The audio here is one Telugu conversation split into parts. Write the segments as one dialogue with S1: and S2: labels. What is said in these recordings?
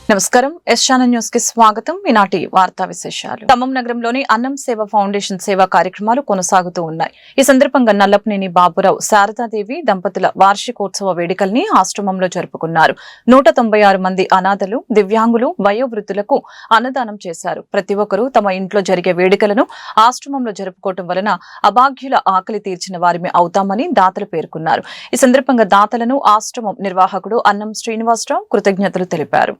S1: నమస్కారం ఎస్ ఛానల్ న్యూస్ కి స్వాగతం. ఈనాటి వార్తా విశేషాలు. ఖమ్మం నగరంలోని అన్నం సేవ ఫౌండేషన్ సేవా కార్యక్రమాలు కొనసాగుతూ ఉన్నాయి. ఈ సందర్భంగా నల్లపనేని బాబురావు శారదాదేవి దంపతుల వార్షికోత్సవ వేడుకల్ని ఆశ్రమంలో జరుపుకున్నారు. 196 మంది అనాథలు, దివ్యాంగులు, వయోవృద్ధులకు అన్నదానం చేశారు. ప్రతి ఒక్కరూ తమ ఇంట్లో జరిగే వేడుకలను ఆశ్రమంలో జరుపుకోవటం వలన అభాగ్యుల ఆకలి తీర్చిన వారిమే అవుతామని దాతలు పేర్కొన్నారు. ఈ సందర్భంగా దాతలను ఆశ్రమం నిర్వాహకుడు అన్నం శ్రీనివాసరావు కృతజ్ఞతలు తెలిపారు.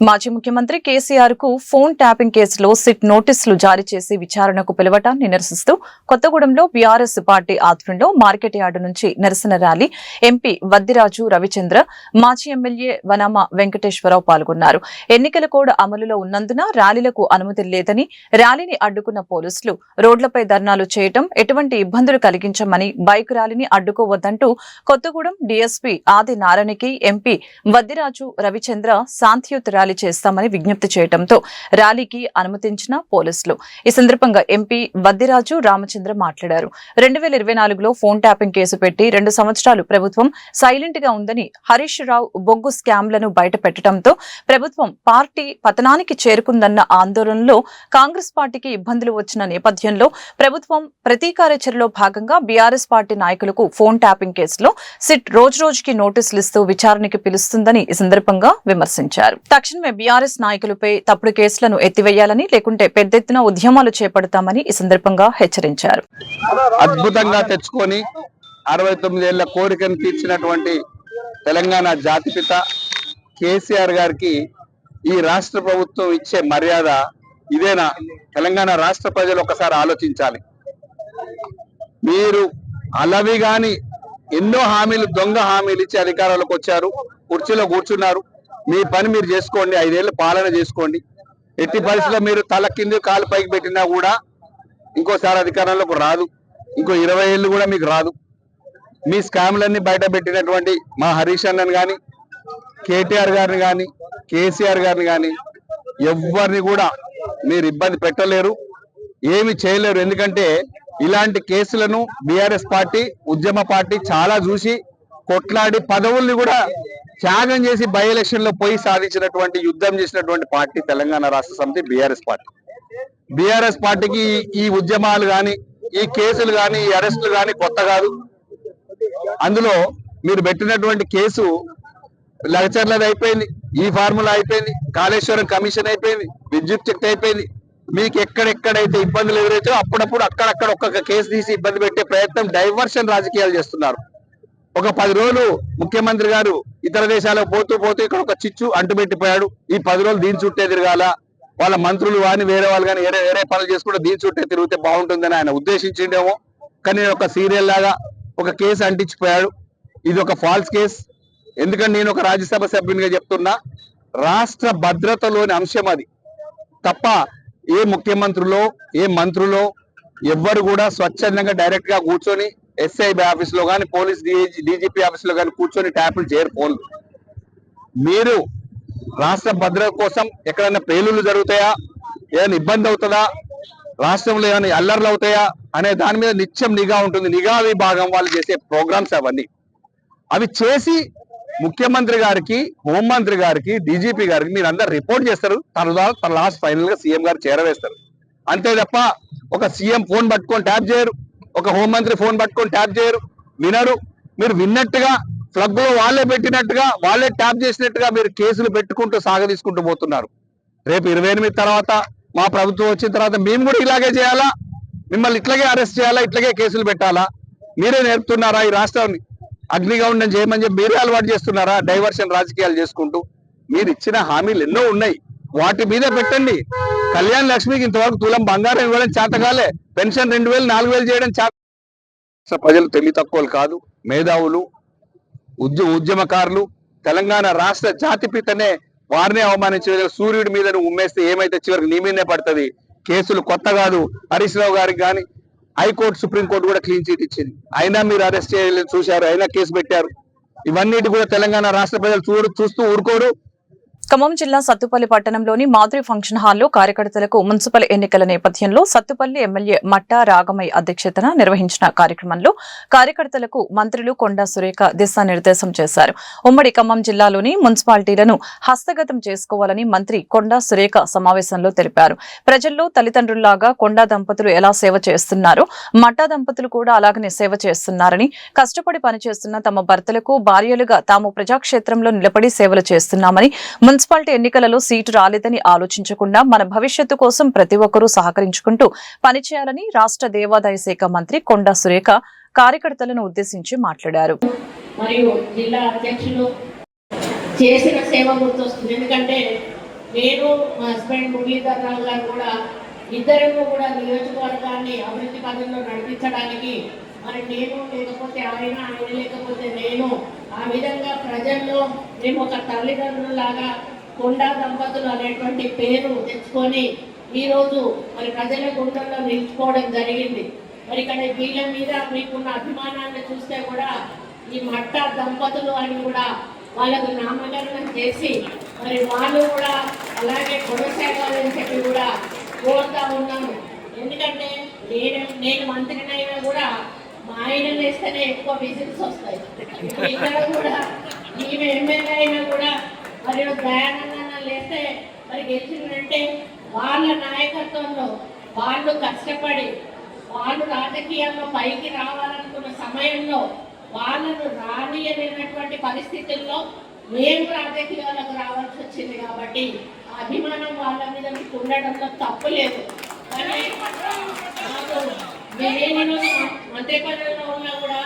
S1: మాజీ ముఖ్యమంత్రి కేసీఆర్ కు ఫోన్ ట్యాపింగ్ కేసులో సిట్ నోటీసులు జారీ చేసి విచారణకు పిలవటాన్ని నిరసిస్తూ కొత్తగూడెంలో బీఆర్ఎస్ పార్టీ ఆధ్వర్యంలో మార్కెట్ యార్డు నుంచి నిరసన ర్యాలీ ఎంపీ వద్దిరాజు రవిచంద్ర, మాజీ ఎమ్మెల్యే వనామ వెంకటేశ్వరరావు పాల్గొన్నారు. ఎన్నికల కోడ్ అమలులో ఉన్నందున ర్యాలీలకు అనుమతి లేదని, ర్యాలీని అడ్డుకున్న పోలీసులు రోడ్లపై ధర్నాలు చేయటం ఎటువంటి ఇబ్బందులు కలిగించమని, బైక్ ర్యాలీని అడ్డుకోవద్దంటూ కొత్తగూడెం డీఎస్పీ ఆది నారాయణకి ఎంపీ వద్దిరాజు రవిచంద్ర శాంతియుత ర్యాలీ చేస్తామని విజ్ఞప్తి చేయడంతో ర్యాలీకి అనుమతించిన పోలీసులు. ఈ సందర్భంగా ఎంపీ వద్దిరాజు రామచంద్ర మాట్లాడారు. 2024లో ఫోన్ ట్యాపింగ్ కేసు పెట్టి 2 సంవత్సరాలు ప్రభుత్వం సైలెంట్ గా ఉందని, హరీష్ రావు బొగ్గు స్కామ్లను బయట పెట్టడంతో ప్రభుత్వం పార్టీ పతనానికి చేరుకుందన్న ఆందోళనలో కాంగ్రెస్ పార్టీకి ఇబ్బందులు వచ్చిన నేపథ్యంలో ప్రభుత్వం ప్రతీకార చర్యలో భాగంగా బీఆర్ఎస్ పార్టీ నాయకులకు ఫోన్ ట్యాపింగ్ కేసులో సిట్ రోజురోజుకి నోటీసులు ఇస్తూ విచారణకి పిలుస్తుందని ఈ సందర్భంగా విమర్శించారు. తక్షణమే బీఆర్ఎస్ నాయకులపై తప్పుడు కేసులను ఎత్తివేయాలని, లేకుంటే పెద్ద ఎత్తున ఉద్యమాలు చేపడతామని ఈ సందర్భంగా హెచ్చరించారు.
S2: అద్భుతంగా తెచ్చుకొని 69 ఏళ్ల కోరికను తీర్చినటువంటి తెలంగాణ జాతిపిత కేసీఆర్ గారికి ఈ రాష్ట్ర ప్రభుత్వం ఇచ్చే మర్యాద ఇదేనా? తెలంగాణ రాష్ట్ర ప్రజలు ఒకసారి ఆలోచించాలి. మీరు అలవి గాని ఎన్నో హామీలు, దొంగ హామీలు ఇచ్చి అధికారంలోకి వచ్చారు, కుర్చీలో కూర్చున్నారు. మీ పని మీరు చేసుకోండి, 5 ఏళ్ళు పాలన చేసుకోండి. ఎట్టి పరిస్థితుల్లో మీరు తల కింది కాలు పైకి పెట్టినా కూడా ఇంకోసారి అధికారంలోకి రాదు, ఇంకో 20 ఏళ్ళు కూడా మీకు రాదు. మీ స్కామ్లన్నీ బయట పెట్టినటువంటి మా హరీష్ అన్నని కానీ, కేటీఆర్ గారిని కానీ, కేసీఆర్ గారిని కానీ ఎవరిని కూడా మీరు ఇబ్బంది పెట్టలేరు, ఏమి చేయలేరు. ఎందుకంటే ఇలాంటి కేసులను బీఆర్ఎస్ పార్టీ, ఉద్యమ పార్టీ చాలా చూసి కొట్లాడి పదవుల్ని కూడా త్యాగం చేసి బై ఎలక్షన్ లో పోయి సాధించినటువంటి, యుద్ధం చేసినటువంటి పార్టీ తెలంగాణ రాష్ట్ర సమితి బీఆర్ఎస్ పార్టీ. బీఆర్ఎస్ పార్టీకి ఈ ఉద్యమాలు గాని, ఈ కేసులు గాని, ఈ అరెస్టులు గాని కొత్త కాదు. అందులో మీరు పెట్టినటువంటి కేసు లగచర్లది అయిపోయింది, ఈ ఫార్ములా అయిపోయింది, కాళేశ్వరం కమిషన్ అయిపోయింది, విద్యుత్ శక్తి అయిపోయింది. మీకు ఎక్కడెక్కడైతే ఇబ్బందులు ఎదురైతే అప్పుడప్పుడు అక్కడక్కడ ఒక్కొక్క కేసు తీసి ఇబ్బంది పెట్టే ప్రయత్నం, డైవర్షన్ రాజకీయాలు చేస్తున్నారు. ఒక 10 రోజులు ముఖ్యమంత్రి గారు ఇతర దేశాలకు పోతూ ఇక్కడ ఒక చిచ్చు అంటుపెట్టిపోయాడు. ఈ 10 రోజులు దీని చుట్టే తిరగాల, వాళ్ళ మంత్రులు కానీ వేరే వాళ్ళు కానీ వేరే పనులు చేసుకుంటే దీని చుట్టే తిరిగితే బాగుంటుందని ఆయన ఉద్దేశించిండేమో. కానీ ఒక సీరియల్ లాగా ఒక కేసు అంటించిపోయాడు. ఇది ఒక ఫాల్స్ కేసు. ఎందుకంటే నేను ఒక రాజ్యసభ సభ్యునిగా చెప్తున్నా, రాష్ట్ర భద్రతలోని అంశం అది తప్ప ఏ ముఖ్యమంత్రులో, ఏ మంత్రులో ఎవ్వరు కూడా స్వచ్ఛందంగా డైరెక్ట్ గా కూర్చొని ఎస్ఐ ఆఫీస్ లో కానీ, పోలీస్ డీజీపీ ఆఫీస్ లో కానీ కూర్చొని ట్యాపులు చేయరు ఫోన్లు. మీరు రాష్ట్ర భద్రత కోసం ఎక్కడైనా పేలుళ్లు జరుగుతాయా, ఏదైనా ఇబ్బంది అవుతుందా, రాష్ట్రంలో ఏమైనా అల్లర్లు అవుతాయా అనే దాని మీద నిత్యం నిఘా ఉంటుంది. నిఘా విభాగం వాళ్ళు చేసే ప్రోగ్రామ్స్ అవన్నీ. అవి చేసి ముఖ్యమంత్రి గారికి, హోంమంత్రి గారికి, డీజీపీ గారికి మీరు అందరు రిపోర్ట్ చేస్తారు. తన లాస్ట్ ఫైనల్ గా సీఎం గారు చేరవేస్తారు. అంతే తప్ప ఒక సీఎం ఫోన్ పట్టుకొని ట్యాప్ చేయరు, ఒక హోంమంత్రి ఫోన్ పట్టుకొని ట్యాప్ చేయరు, వినరు. మీరు విన్నట్టుగా ఫ్లగ్ లో వాళ్ళే పెట్టినట్టుగా, వాళ్ళే ట్యాప్ చేసినట్టుగా మీరు కేసులు పెట్టుకుంటూ సాగదీసుకుంటూ పోతున్నారు. రేపు 28 తర్వాత మా ప్రభుత్వం వచ్చిన తర్వాత మేము కూడా ఇలాగే చేయాలా? మిమ్మల్ని ఇట్లాగే అరెస్ట్ చేయాలా? ఇట్లాగే కేసులు పెట్టాలా? మీరే నేర్పుతున్నారా ఈ రాష్ట్రాన్ని అగ్నిగౌండం చేయమని చెప్పి మీరే అలవాటు చేస్తున్నారా? డైవర్షన్ రాజకీయాలు చేసుకుంటూ మీరు ఇచ్చిన హామీలు ఎన్నో ఉన్నాయి, వాటి మీదే పెట్టండి. కళ్యాణ్ లక్ష్మికి ఇంతవరకు తులం బంగారం ఇవ్వడం చేతకాలే, పెన్షన్ 2000, 4000 చేయడం చేత. ప్రజలు తెలివి తక్కువలు కాదు, మేధావులు, ఉద్యమకారులు. తెలంగాణ రాష్ట్ర జాతిపితనే వారినే అవమానించే సూర్యుడి మీద ఉమ్మేస్తే ఏమైతే చివరికి నీ మీదనే పడుతుంది. కేసులు కొత్త కాదు. హరీష్ రావు గారికి కానీ హైకోర్టు, సుప్రీంకోర్టు కూడా క్లీన్ చీట్ ఇచ్చింది. అయినా మీరు అరెస్ట్ చేయాలని చూశారు, అయినా కేసు పెట్టారు. ఇవన్నిటి కూడా తెలంగాణ రాష్ట్ర ప్రజలు చూస్తూ ఊరుకోరు.
S1: ఖమ్మం జిల్లా సత్తుపల్లి పట్టణంలోని మాధురి ఫంక్షన్ హాల్లో కార్యకర్తలకు మున్సిపల్ ఎన్నికల నేపథ్యంలో సత్తుపల్లి ఎమ్మెల్యే మట్టా రాగమయ్య అధ్యక్షతన నిర్వహించిన కార్యక్రమంలో కార్యకర్తలకు మంత్రులు కొండా సురేఖ దిశానిర్దేశం చేశారు. ఉమ్మడి ఖమ్మం జిల్లాలోని మున్సిపాలిటీలను హస్తగతం చేసుకోవాలని మంత్రి కొండా సురేఖ సమావేశంలో తెలిపారు. ప్రజల్లో తల్లిదండ్రుల్లాగా కొండా దంపతులు ఎలా సేవ చేస్తున్నారో మట్టా దంపతులు కూడా అలాగనే సేవ చేస్తున్నారని, కష్టపడి పనిచేస్తున్న తమ భర్తలకు భార్యలుగా తాము ప్రజాక్షేత్రంలో నిలబడి సేవలు చేస్తున్నామని, మున్సిపాలిటీ ఎన్నికలలో సీటు రాలేదని ఆలోచించకుండా మన భవిష్యత్తు కోసం ప్రతి ఒక్కరూ సహకరించుకుంటూ పనిచేయాలని రాష్ట్ర దేవాదాయ శాఖ మంత్రి కొండా సురేఖ కార్యకర్తలను ఉద్దేశించి మాట్లాడారు.
S3: మరియు జిల్లా అధ్యక్షులు చేసిన సేవ గుర్తొస్తుంది. ఎందుకంటే నేను మా హస్బెండ్ మురళీధర్ రావు గారు కూడా ఇద్దరు కూడా నియోజకవర్గాన్ని అభివృద్ధి పదంలో నడిపించడానికి మరి నేను లేకపోతే ఆయన లేకపోతే నేను ఆ విధంగా ప్రజల్లో మేము ఒక తల్లిదండ్రులాగా కొండా దంపతులు అనేటువంటి పేరు తెచ్చుకొని ఈరోజు మరి ప్రజల గుండెల్లో నిలుచుకోవడం జరిగింది. మరి ఇక్కడ వీళ్ళ మీద మీకున్న అభిమానాన్ని చూస్తే కూడా ఈ మట్టా దంపతులు అని కూడా వాళ్ళకు నామకరణం చేసి మరి వాళ్ళు కూడా అలాగే కొనసాగాలని చెప్పి కూడా కోరుతా ఉన్నాను. ఎందుకంటే నేను మంత్రినైనా కూడా మా ఆయన వేస్తేనే ఎక్కువ విజిల్స్ వస్తాయి. ఇక్కడ కూడా ఈమె ఎమ్మెల్యే అయినా కూడా మరి దయానందన లేస్తే మరి గెలిచిందంటే వాళ్ళ నాయకత్వంలో వాళ్ళు కష్టపడి వాళ్ళు రాజకీయాల్లో పైకి రావాలనుకున్న సమయంలో వాళ్ళను రానియలేనటువంటి పరిస్థితుల్లో మేము రాజకీయాలకు రావాల్సి వచ్చింది. కాబట్టి ఆ అభిమానం వాళ్ళ మీద మీకు ఉండడంలో తప్పు లేదు. కానీ నేను మంత్రి పదవిలో ఉన్నా కూడా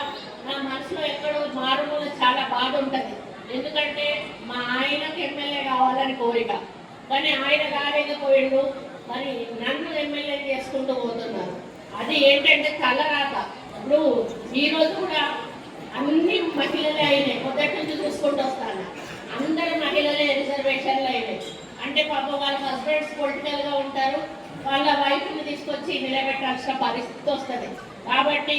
S3: నా మనసులో ఎక్కడో మారుమూల చాలా బాధ ఉంటుంది. ఎందుకంటే మా ఆయనకు ఎమ్మెల్యే కావాలని కోరిక, కానీ ఆయన కాలేకపోయిండు. మరి నన్ను ఎమ్మెల్యే చేసుకుంటూ పోతున్నారు. అది ఏంటంటే తలరాత. ఇప్పుడు ఈరోజు కూడా అన్ని మహిళలే అయినాయి. మొదటి నుంచి చూసుకుంటూ వస్తాను, అందరు మహిళలే రిజర్వేషన్లు అయినాయి. అంటే పాప వాళ్ళ హస్బెండ్స్ పొలిటికల్గా ఉంటారు, వాళ్ళ వైఫ్ని తీసుకొచ్చి నిలబెట్టాల్సిన పరిస్థితి వస్తుంది. కాబట్టి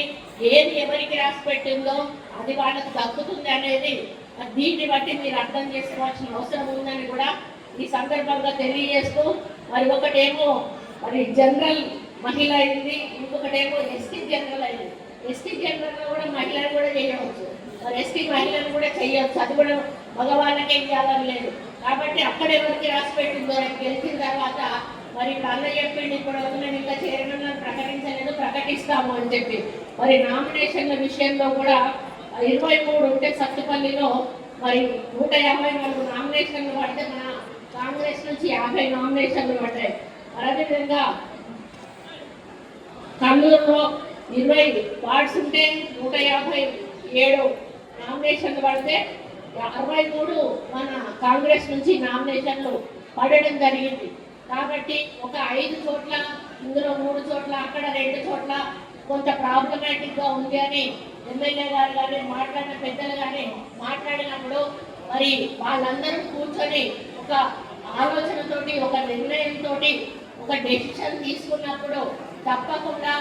S3: ఏది ఎవరికి రాసి పెట్టిందో అది వాళ్ళకి దక్కుతుంది అనేది దీన్ని బట్టి మీరు అర్థం చేసుకోవాల్సిన అవసరం ఉందని కూడా ఈ సందర్భంగా తెలియజేస్తూ, మరి ఒకటేమో మరి జనరల్ మహిళ అయింది, ఇంకొకటేమో ఎస్టీ జనరల్ అయింది. ఎస్టీ జనరల్లో కూడా మహిళలు కూడా చేయవచ్చు, మరి ఎస్టీ మహిళలు కూడా చేయవచ్చు. అది కూడా మగవాళ్ళకే ఇవ్వాలని లేదు. కాబట్టి అక్కడ ఎవరికి రాసి పెట్టిందో గెలిచిన తర్వాత మరి ఇప్పుడు అన్న చెప్పిండి ఇప్పుడు నేను ఇంకా చైర్మన్ ప్రకటించలేదు, ప్రకటిస్తాము అని చెప్పి. మరి నామినేషన్ల విషయంలో కూడా 23 ఉంటే సత్తుపల్లిలో మరి 154 నామినేషన్లు పడితే మన కాంగ్రెస్ నుంచి 50 నామినేషన్లు పడ్డాయి. అదేవిధంగా కర్నూలులో 20 వార్డ్స్ ఉంటే 157 నామినేషన్లు పడితే 63 మన కాంగ్రెస్ నుంచి నామినేషన్లు పడడం జరిగింది. కాబట్టి ఒక 5 చోట్ల, ఇందులో 3 చోట్ల, అక్కడ 2 చోట్ల కొంత ప్రాబ్లమాటిక్గా ఉంది అని ఎమ్మెల్యే గారు కానీ మాట్లాడిన పెద్దలు కానీ మాట్లాడినప్పుడు మరి వాళ్ళందరూ కూర్చొని ఒక ఆలోచనతోటి, ఒక నిర్ణయంతో ఒక డెసిషన్ తీసుకున్నప్పుడు తప్పకుండా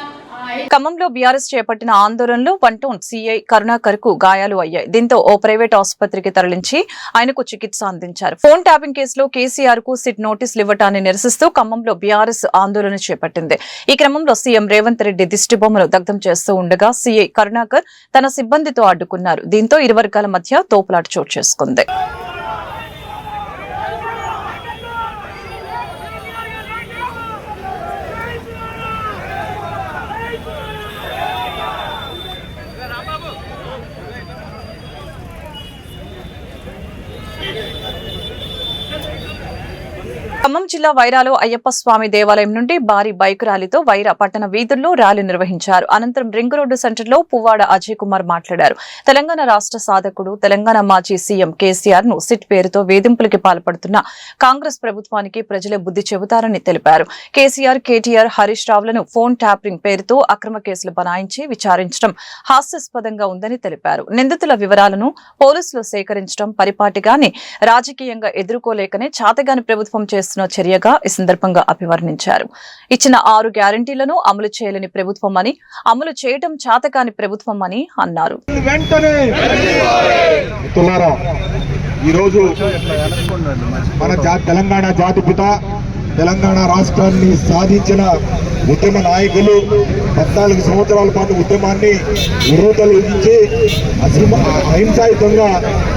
S1: ఖమ్మంలో బీఆర్ఎస్ చేపట్టిన ఆందోళనలో 1 టౌన్ సీఐ కరుణాకర్ కు గాయాలు అయ్యాయి. దీంతో ఓ ప్రైవేట్ ఆసుపత్రికి తరలించి ఆయనకు చికిత్స అందించారు. ఫోన్ ట్యాపింగ్ కేసులో కేసీఆర్ కు సిట్ నోటీసులు ఇవ్వటాన్ని నిరసిస్తూ ఖమ్మంలో బీఆర్ఎస్ ఆందోళన చేపట్టింది. ఈ క్రమంలో సీఎం రేవంత్ రెడ్డి దిష్టిబొమ్మను దగ్ధం చేస్తూ ఉండగా సీఐ కరుణాకర్ తన సిబ్బందితో అడ్డుకున్నారు. దీంతో ఇరు వర్గాల మధ్య తోపులాట చోటు చేసుకుంది. ఖమ్మం జిల్లా వైరాలో అయ్యప్ప స్వామి దేవాలయం నుండి భారీ బైక్ ర్యాలీతో వైరా పట్టణ వీధుల్లో ర్యాలీ నిర్వహించారు. అనంతరం రింగ్ రోడ్డు సెంటర్లో పువ్వాడ అజయ్ కుమార్ మాట్లాడారు. తెలంగాణ రాష్ట్ర సాధకుడు, తెలంగాణ మాజీ సీఎం కేసీఆర్ ను సిట్ పేరుతో వేధింపులకి పాల్పడుతున్న కాంగ్రెస్ ప్రభుత్వానికి ప్రజలే బుద్ధి చెబుతారని తెలిపారు. కేసీఆర్, కేటీఆర్, హరీష్ రావులను ఫోన్ ట్యాపింగ్ పేరుతో అక్రమ కేసులు బనాయించి విచారించడం హాస్యాస్పదంగా ఉందని తెలిపారు. నిందితుల వివరాలను పోలీసులు సేకరించడం పరిపాటిగానే రాజకీయంగా ఎదుర్కోలేకనే చాతగాని ప్రభుత్వం చేస్తున్న చర్యగా ఈ సందర్భంగా అభివర్ణించారు. ఇచ్చిన 6 గ్యారంటీలను అమలు చేయలేని ప్రభుత్వం అని, అమలు చేయడం చాతకాని ప్రభుత్వం అని అన్నారు.
S4: ఈరోజు మన తెలంగాణ జాతిపిత తెలంగాణ రాష్ట్రాన్ని సాధించిన ఉద్యమ నాయకులు 14 సంవత్సరాల పాటు ఉద్యమాన్ని ఉర్రూతలూగించి అహింసాయుతంగా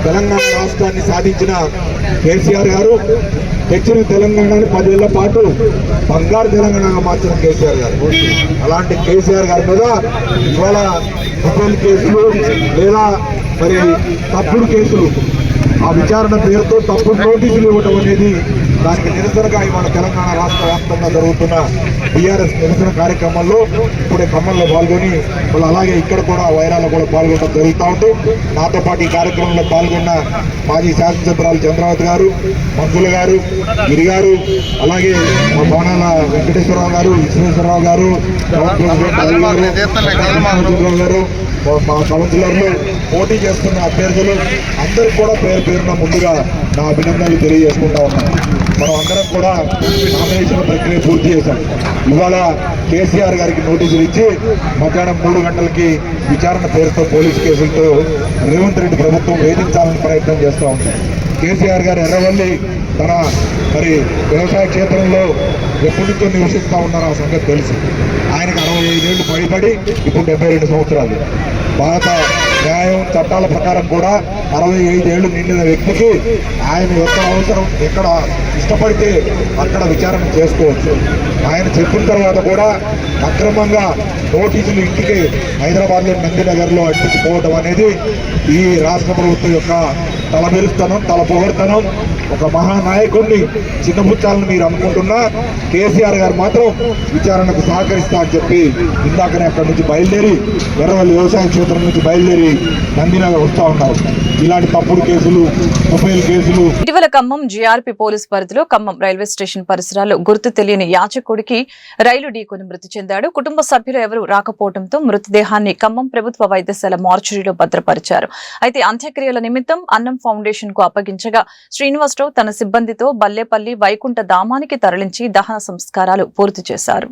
S4: తెలంగాణ రాష్ట్రాన్ని సాధించిన కేసీఆర్ గారు తెచ్చిన తెలంగాణని 10 ఏళ్ల పాటు బంగారు తెలంగాణగా మార్చిన కేసీఆర్ గారు. అలాంటి కేసీఆర్ గారి మీద ఇవాళ మొబైల్ కేసులు లేదా మరి తప్పుడు కేసులు, ఆ విచారణ పేరుతో తప్పుడు నోటీసులు ఇవ్వడం అనేది దానికి నిరసనగా ఇవాళ తెలంగాణ రాష్ట్ర వ్యాప్తంగా జరుగుతున్న టీఆర్ఎస్ నిరసన కార్యక్రమంలో ఇప్పుడే ఖమ్మంలో పాల్గొని వాళ్ళు అలాగే ఇక్కడ కూడా వైరాలో కూడా పాల్గొనడం జరుగుతూ ఉంది. నాతో పాటు ఈ కార్యక్రమంలో పాల్గొన్న మాజీ శాసనసభ్యురాలు చంద్రావతి గారు, మంత్రులు గారు, గిరి గారు, అలాగే మా భవనాల వెంకటేశ్వరరావు గారు, విశ్వేశ్వరరావు గారు, చంద్రరావు గారు, మా కౌన్సిలర్లు, పోటీ చేస్తున్న అభ్యర్థులు అందరికీ కూడా పేరు పేరున ముందుగా నా అభినందనలు తెలియజేసుకుంటా ఉన్నాను. మనం అందరం కూడా నామినేషన్ ప్రక్రియ పూర్తి చేశాం. ఇవాళ కేసీఆర్ గారికి నోటీసులు ఇచ్చి మధ్యాహ్నం 3 గంటలకి విచారణ పేరుతో పోలీసు కేసులతో రేవంత్ రెడ్డి ప్రభుత్వం వేధించాలని ప్రయత్నం చేస్తూ ఉంది. కేసీఆర్ గారు ఎర్రవల్లి తన మరి వ్యవసాయ క్షేత్రంలో ఎప్పటి నుంచో నివసిస్తూ ఉన్నారో ఆ సంగతి తెలుసు. ఆయనకు 65 ఏళ్ళు పైబడి ఇప్పుడు 72 సంవత్సరాలు. భారత న్యాయం చట్టాల ప్రకారం కూడా 65 ఏళ్ళు నిండిన వ్యక్తికి ఆయన ఎక్కడ అవసరం, ఎక్కడ ఇష్టపడితే అక్కడ విచారణ చేసుకోవచ్చు. ఆయన చెప్పిన తర్వాత కూడా అక్రమంగా నోటీసులు ఇంటికి హైదరాబాద్లో నందినగర్లో అడ్డించుకోవడం అనేది ఈ రాష్ట్ర ప్రభుత్వం యొక్క తలబెరుస్తనం, తలపొగడతనం. ఒక మహానాయకుడిని చిన్నపుచ్చాలని మీరు అనుకుంటున్నా కేసీఆర్ గారు మాత్రం విచారణకు సహకరిస్తా అని చెప్పి ఇందాకనే అక్కడి నుంచి బయలుదేరి ఎర్రవల్లి వ్యవసాయ క్షేత్రం నుంచి బయలుదేరి నందినగర్ వస్తూ ఉన్నారు. ఇలాంటి తప్పుడు కేసులు, మొబైల్ కేసులు.
S1: ఇటీవల ఖమ్మం జీఆర్పీ పోలీస్ పరిధిలో ఖమ్మం రైల్వే స్టేషన్ పరిసరాల్లో గుర్తు తెలియని యాచకుడికి రైలు ఢీకొని మృతి చెందాడు. కుటుంబ సభ్యులు ఎవరూ రాకపోవడంతో మృతదేహాన్ని ఖమ్మం ప్రభుత్వ వైద్యశాల మార్చురీలో భద్రపరిచారు. అయితే అంత్యక్రియల నిమిత్తం అన్నం ఫౌండేషన్ కు అప్పగించగా శ్రీనివాసరావు తన సిబ్బందితో బల్లేపల్లి వైకుంఠ ధామానికి తరలించి దహన సంస్కారాలు పూర్తి చేశారు.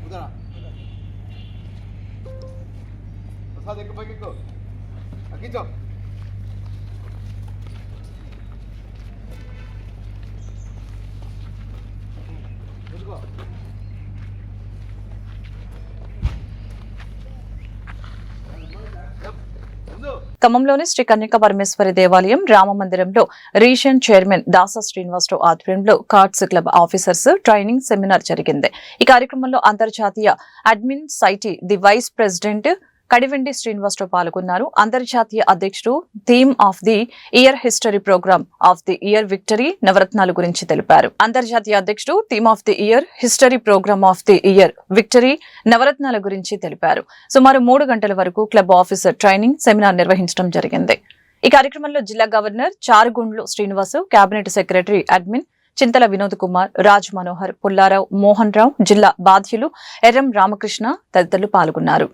S1: ఖమ్మంలోని శ్రీ కన్యక పరమేశ్వరి దేవాలయం రామమందిరంలో రీజియన్ చైర్మన్ దాసా శ్రీనివాసరావు ఆధ్వర్యంలో cards club officers training seminar జరిగింది. ఈ కార్యక్రమంలో అంతర్జాతీయ admin సైటీ the vice president Kadivendi Srinivasarao పాల్గొన్నారు. అంతర్జాతీయ అధ్యక్షుడు theme of the year history programme of the year victory నవరత్నాల గురించి తెలిపారు. అంతర్జాతీయ అధ్యక్షుడు theme of the year history programme of the year victory నవరత్నాల గురించి తెలిపారు. సుమారు 3 గంటల వరకు క్లబ్ ఆఫీసర్ ట్రైనింగ్ సెమినార్ నిర్వహించడం జరిగింది. ఈ కార్యక్రమంలో జిల్లా governor Charugundla Srinivasu, cabinet secretary admin Chintala Vinod Kumar, Raj Manohar, Pullarao, Mohan Rao, జిల్లా బాధ్యులు ఎర్రం రామకృష్ణ తదితరులు పాల్గొన్నారు.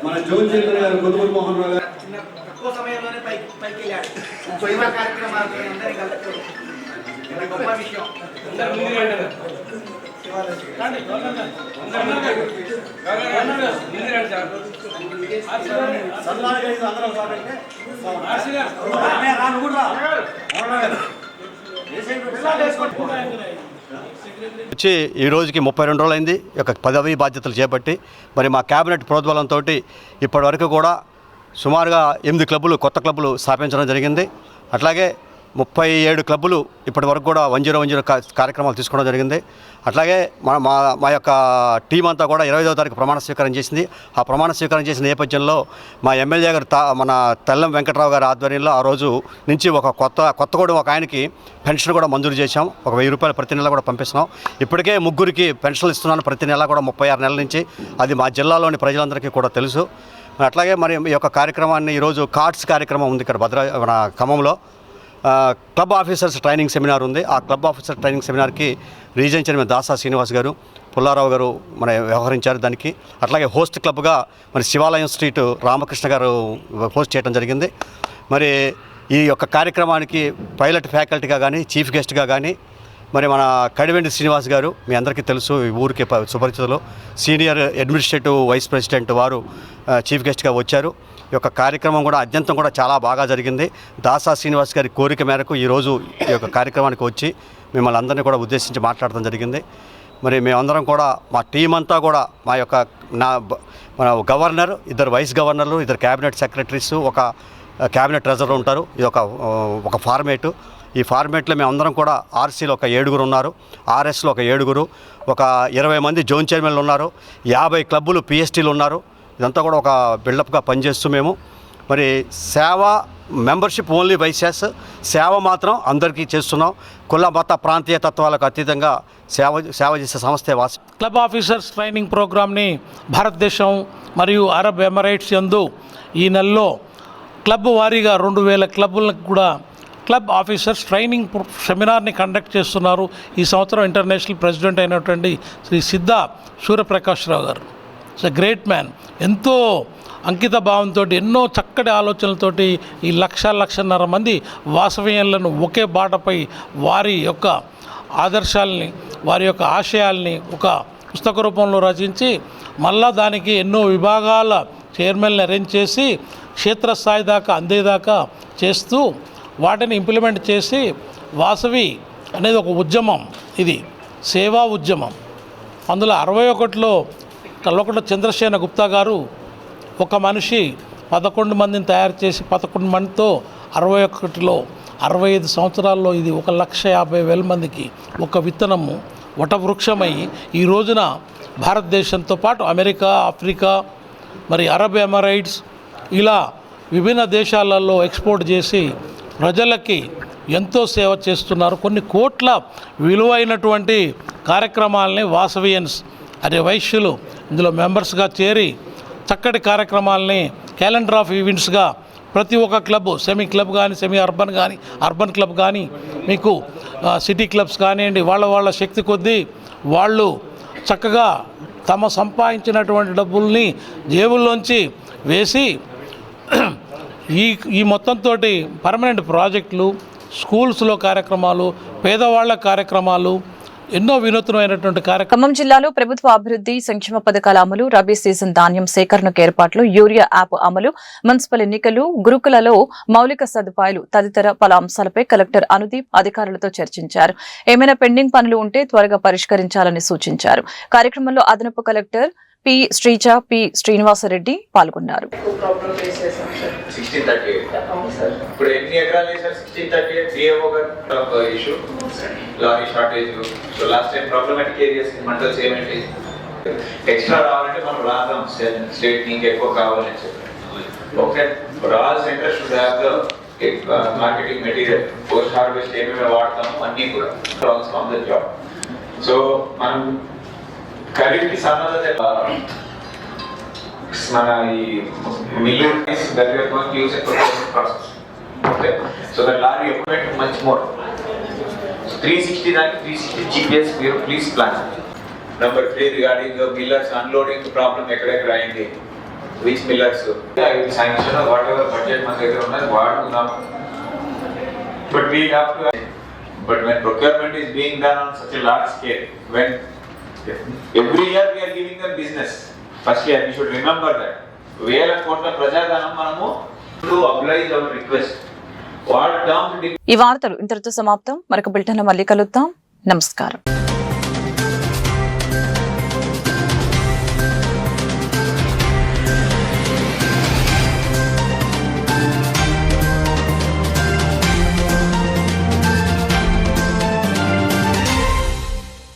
S5: మన జోన్ చంద్ర గారు, కొద్దుమూరి మోహన్ రావు గారు తక్కువ సమయంలోనే పైకి వెళ్ళాడు. సేవా కార్యక్రమాలు అందరినీ కలుపుతారు. గొప్ప విషయం.
S6: వచ్చి ఈ రోజుకి 32 రోజులైంది ఒక పదవి బాధ్యతలు చేపట్టి. మరి మా కేబినెట్ ప్రోద్బలంతో ఇప్పటి వరకు కూడా సుమారుగా 8 క్లబ్బులు, కొత్త క్లబ్బులు స్థాపించడం జరిగింది. అట్లాగే 37 క్లబ్బులు ఇప్పటి వరకు కూడా 1010 కార్యక్రమాలు తీసుకోవడం జరిగింది. అట్లాగే మా యొక్క టీం అంతా కూడా 25వ తారీఖు ప్రమాణ స్వీకారం చేసింది. ఆ ప్రమాణ స్వీకారం చేసిన నేపథ్యంలో మా ఎమ్మెల్యే గారు మన తెల్లం వెంకటరావు గారి ఆధ్వర్యంలో ఆ రోజు నుంచి ఒక కొత్తగూడెం ఒక ఆయనకి పెన్షన్ కూడా మంజూరు చేశాం. ఒక 1000 రూపాయలు ప్రతి నెల కూడా పంపిస్తున్నాం. ఇప్పటికే 3 పెన్షన్లు ఇస్తున్నాను ప్రతి నెల కూడా 36 నెలల నుంచి. అది మా జిల్లాలోని ప్రజలందరికీ కూడా తెలుసు. అట్లాగే మరి ఈ యొక్క కార్యక్రమాన్ని ఈరోజు కార్డ్స్ కార్యక్రమం ఉంది ఇక్కడ మన ఖమ్మంలో. క్లబ్ ఆఫీసర్స్ ట్రైనింగ్ సెమినార్ ఉంది. ఆ క్లబ్ ఆఫీసర్ ట్రైనింగ్ సెమినార్కి రీజన్ చైర్మన్ దాసా శ్రీనివాస్ గారు, పుల్లారావు గారు వ్యవహరించారు దానికి. అట్లాగే హోస్ట్ క్లబ్గా మరి శివాలయం స్ట్రీట్ రామకృష్ణ గారు హోస్ట్ చేయడం జరిగింది. మరి ఈ యొక్క కార్యక్రమానికి పైలట్ ఫ్యాకల్టీగా కానీ, చీఫ్ గెస్ట్గా కానీ మరి మన కడివెండి శ్రీనివాస్ గారు మీ అందరికీ తెలుసు, ఈ ఊరికి సుపరిచితులు, సీనియర్ అడ్మినిస్ట్రేటివ్ వైస్ ప్రెసిడెంట్ వారు చీఫ్ గెస్ట్గా వచ్చారు. ఈ యొక్క కార్యక్రమం కూడా అత్యంతం కూడా చాలా బాగా జరిగింది. దాసా శ్రీనివాస్ గారి కోరిక మేరకు ఈరోజు ఈ యొక్క కార్యక్రమానికి వచ్చి మిమ్మల్ని అందరినీ కూడా ఉద్దేశించి మాట్లాడడం జరిగింది. మరి మేమందరం కూడా మా టీం అంతా కూడా మన గవర్నర్, 2 వైస్ గవర్నర్లు, 2 క్యాబినెట్ సెక్రటరీస్, ఒక క్యాబినెట్ ట్రెజరర్ ఉంటారు. ఇది ఒక ఫార్మేటు. ఈ ఫార్మేట్లో మేమందరం కూడా ఆర్సీలో ఒక 7 ఉన్నారు, ఆర్ఎస్లో ఒక 7, ఒక 20 మంది జోన్ చైర్మన్లు ఉన్నారు, 50 క్లబ్బులు పిఎస్టీలు ఉన్నారు. ఇదంతా కూడా ఒక బిల్డప్గా పనిచేస్తూ మేము మరి సేవ మెంబర్షిప్ ఓన్లీ వైసెస్, సేవ మాత్రం అందరికీ చేస్తున్నాం. కుల మత ప్రాంతీయ తత్వాలకు అతీతంగా సేవ చేసే సంస్థే వాసి.
S7: క్లబ్ ఆఫీసర్స్ ట్రైనింగ్ ప్రోగ్రామ్ని భారతదేశం మరియు అరబ్ ఎమిరేట్స్ యందు ఈ నెలలో క్లబ్ వారీగా 2000 క్లబ్బులకు కూడా క్లబ్ ఆఫీసర్స్ ట్రైనింగ్ సెమినార్ని కండక్ట్ చేస్తున్నారు. ఈ సంవత్సరం ఇంటర్నేషనల్ ప్రెసిడెంట్ అయినటువంటి శ్రీ సిద్ధా సూర్యప్రకాశ్రావు గారు, ఇట్స్ ఎ గ్రేట్ మ్యాన్. ఎంతో అంకిత భావంతో, ఎన్నో చక్కటి ఆలోచనలతోటి ఈ 1.5 మంది వాసవీయులను ఒకే బాటపై వారి యొక్క ఆదర్శాలని, వారి యొక్క ఆశయాల్ని ఒక పుస్తక రూపంలో రచించి మళ్ళా దానికి ఎన్నో విభాగాల చైర్మన్లు అరేంజ్ చేసి క్షేత్రస్థాయి దాకా అందేదాకా చేస్తూ వాటిని ఇంప్లిమెంట్ చేసి వాసవి అనేది ఒక ఉద్యమం, ఇది సేవా ఉద్యమం. అందులో 61లో కల్వకుంట్ల చంద్రసేన గుప్తా గారు ఒక మనిషి 11 మందిని తయారు చేసి 11 మందితో 61లో 65 సంవత్సరాల్లో ఇది 1,50,000 మందికి ఒక విత్తనము వటవృక్షమై ఈ రోజున భారతదేశంతో పాటు అమెరికా, ఆఫ్రికా, మరి అరబ్ ఎమిరేట్స్ ఇలా విభిన్న దేశాలలో ఎక్స్పోర్ట్ చేసి ప్రజలకి ఎంతో సేవ చేస్తున్నారు. కొన్ని కోట్ల విలువైనటువంటి కార్యక్రమాలని వాసవియన్స్ అదే వైశ్యులు ఇందులో మెంబర్స్గా చేరి చక్కటి కార్యక్రమాలని క్యాలెండర్ ఆఫ్ ఈవెంట్స్గా ప్రతి ఒక్క క్లబ్, సెమీ క్లబ్ కానీ, సెమీ అర్బన్ కానీ, అర్బన్ క్లబ్ కానీ, మీకు సిటీ క్లబ్స్ కానివ్వండి, వాళ్ళ శక్తి కొద్దీ వాళ్ళు చక్కగా తమ సంపాదించినటువంటి డబ్బుల్ని జేబుల్లోంచి వేసి ఈ మొత్తంతో పర్మనెంట్ ప్రాజెక్టులు, స్కూల్స్లో కార్యక్రమాలు, పేదవాళ్ల కార్యక్రమాలు, ఎన్నో వినూత్నమైనటువంటి కార్యక్రమం.
S1: ఖమ్మం జిల్లాలో ప్రభుత్వ అభివృద్ధి సంక్షేమ పథకాల అమలు, రబీ సీజన్ ధాన్యం సేకరణకు ఏర్పాట్లు, యూరియా యాప్ అమలు, మున్సిపల్ ఎన్నికలు, గురుకులలో మౌలిక సదుపాయాలు తదితర పలు అంశాలపై కలెక్టర్ అనుదీప్ అధికారులతో చర్చించారు. ఏమైనా పెండింగ్ పనులు ఉంటే త్వరగా పరిష్కరించాలని సూచించారు. కార్యక్రమంలో అదనపు collector P Sreeja, P Srinivasa Reddy పాల్గొన్నారు.
S8: ఇప్పుడు ఎన్ని ఎకరాలు చేశారు? 1638 డిఏఓ గారు issue, lorry shortage. So last time problematic areas mandals ఏమేంటి extra రావాలంటే మనం రాద్దాం, స్టేట్ ఇంకా ఎక్కువ కావాలని చెప్పి. Okay, all centres should have the marketing material, post harvest ఏమేమి వాడతాము అన్నీ కూడా ఆన్ ద జాబ్. సో మనం ఖరీఫ్కి సంబంధించిన మన ఈ mill use process. Okay, so that lorry equipment much more 360 దానికి 360 GPS మీరు please plan. Number 3 regarding millers unloading problem ఎక్కడెక్కడ అయింది, which millers sanction whatever budget మన దగ్గర ఉన్నది వాడుకుందాం. But we have to, but when procurement is being done on such a large scale, when every year we are giving them business, first year we should remember that వేల కోట్ల ప్రజాధనం మనము to oblige our request.
S1: ఈ వార్తలు ఇంతటితో సమాప్తం. మరొక బులెటిన్లో మళ్ళీ కలుద్దాం. నమస్కారం.